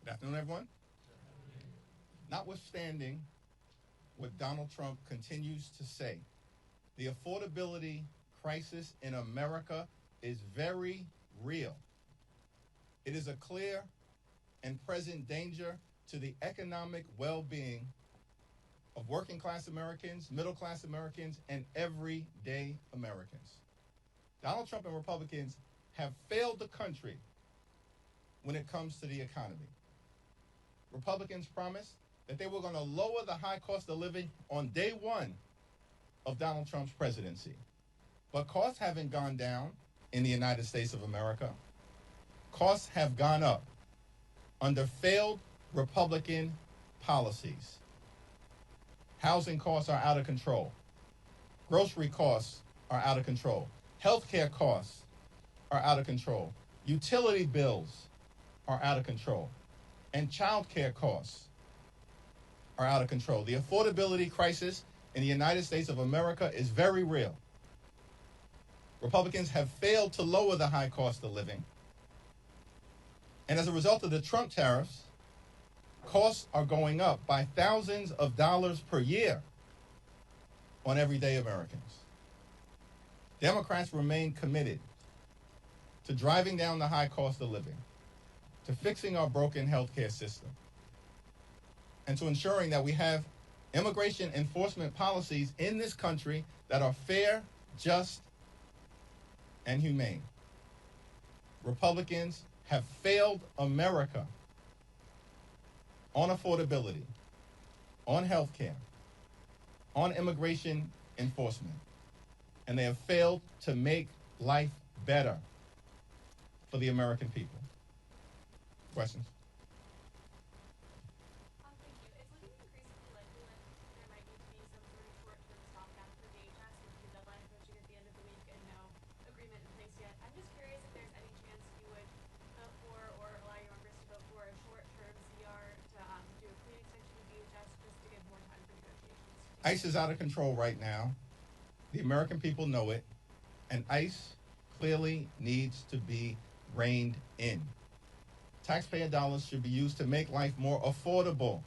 Good afternoon, everyone. Notwithstanding what Donald Trump continues to say, the affordability crisis in America is very real. It is a clear and present danger to the economic well-being of working class Americans, middle class Americans, and everyday Americans. Donald Trump and Republicans have failed the country when it comes to the economy. Republicans promised that they were going to lower the high cost of living on day one of Donald Trump's presidency. But costs haven't gone down in the United States of America. Costs have gone up under failed Republican policies. Housing costs are out of control. Grocery costs are out of control. Healthcare costs are out of control. Utility bills are out of control. And child care costs are out of control. The affordability crisis in the United States of America is very real. Republicans have failed to lower the high cost of living. And as a result of the Trump tariffs, costs are going up by thousands of dollars per year on everyday Americans. Democrats remain committed to driving down the high cost of living, to fixing our broken healthcare system, and to ensuring that we have immigration enforcement policies in this country that are fair, just, and humane. Republicans have failed America on affordability, on health care, on immigration enforcement, and they have failed to make life better for the American people. Questions? Thank you. It's looking increasingly likely that there might need to be some sort of short-term stopgap for DHS with the deadline approaching at the end of the week and no agreement in place yet. I'm just curious if there's any chance you would vote for or allow your members to vote for a short-term CR to do a clean extension of DHS just to give more time for negotiations. ICE is out of control right now. The American people know it, and ICE clearly needs to be reined in. Taxpayer dollars should be used to make life more affordable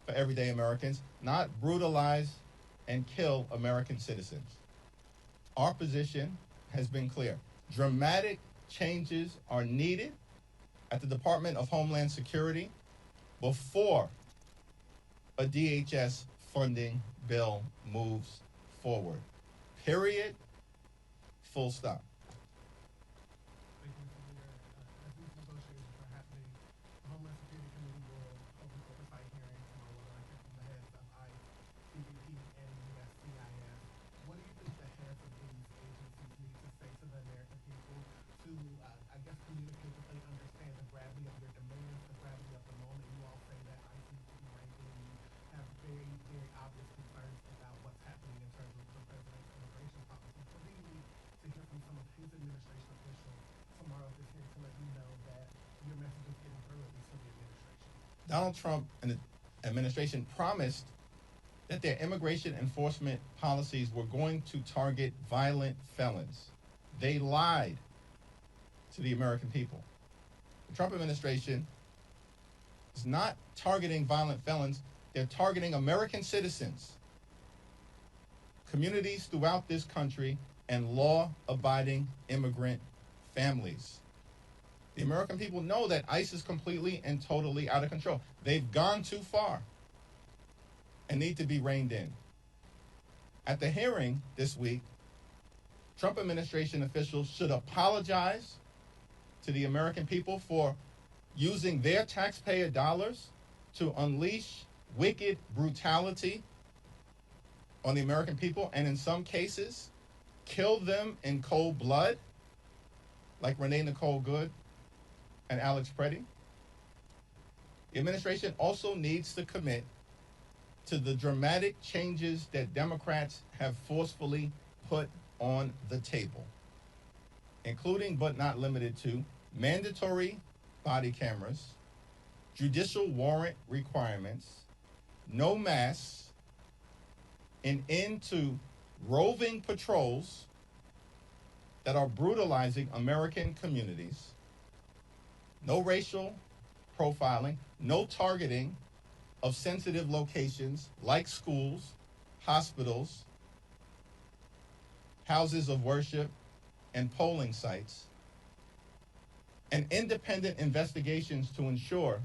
for everyday Americans, not brutalize and kill American citizens. Our position has been clear. Dramatic changes are needed at the Department of Homeland Security before a DHS funding bill moves forward. Period. Full stop. Thank you, Mr. Leader. As these negotiations are happening, the Homeland Security Committee will hold an oversight hearing tomorrow with elected from the heads of ICE, CBP, and USCIS. What do you think the heads of these agencies need to say to the American people to, communicate that they understand the gravity of your demands, the gravity of the moment? You all say that ICE needs to be reined in. You have very, very obvious concerns about what's happening in terms of the president's immigration policy. What do you need to hear from some of his administration officials tomorrow at this hearing to let you know that your message is getting through, at least to the administration? Donald Trump and the administration promised that their immigration enforcement policies were going to target violent felons. They lied to the American people. The Trump administration is not targeting violent felons, they're targeting American citizens, communities throughout this country, and law-abiding immigrant families. The American people know that ICE is completely and totally out of control. They've gone too far and need to be reined in. At the hearing this week, Trump administration officials should apologize to the American people for using their taxpayer dollars to unleash wicked brutality on the American people, and in some cases, kill them in cold blood, like Renee Nicole Good and Alex Preddy. The administration also needs to commit to the dramatic changes that Democrats have forcefully put on the table, including but not limited to mandatory body cameras, judicial warrant requirements, no masks, an end to roving patrols that are brutalizing American communities, no racial profiling, no targeting of sensitive locations like schools, hospitals, houses of worship, and polling sites, and independent investigations to ensure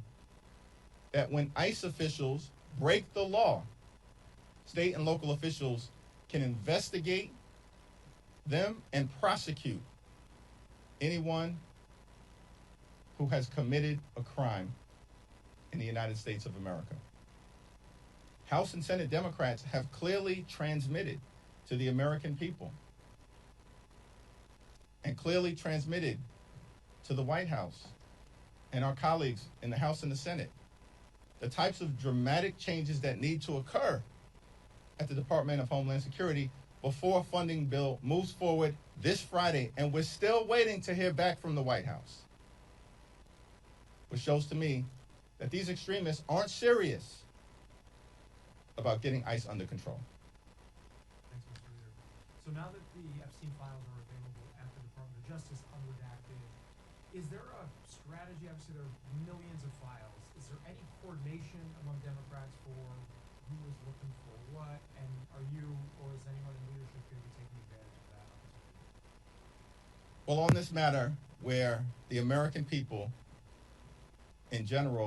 that when ICE officials break the law, state and local officials can investigate them and prosecute anyone who has committed a crime in the United States of America. House and Senate Democrats have clearly transmitted to the American people and clearly transmitted to the White House and our colleagues in the House and the Senate the types of dramatic changes that need to occur at the Department of Homeland Security before a funding bill moves forward this Friday, and we're still waiting to hear back from the White House, which shows to me that these extremists aren't serious about getting ICE under control. Thanks, Mr. Leader. So now that the Epstein files are available at the Department of Justice unredacted, is there a strategy? Obviously, there are millions of files. Is there any coordination among Democrats for who is looking for what? And are you, or is anyone in leadership going to be taking advantage of that opportunity? Well, on this matter, where the American people in general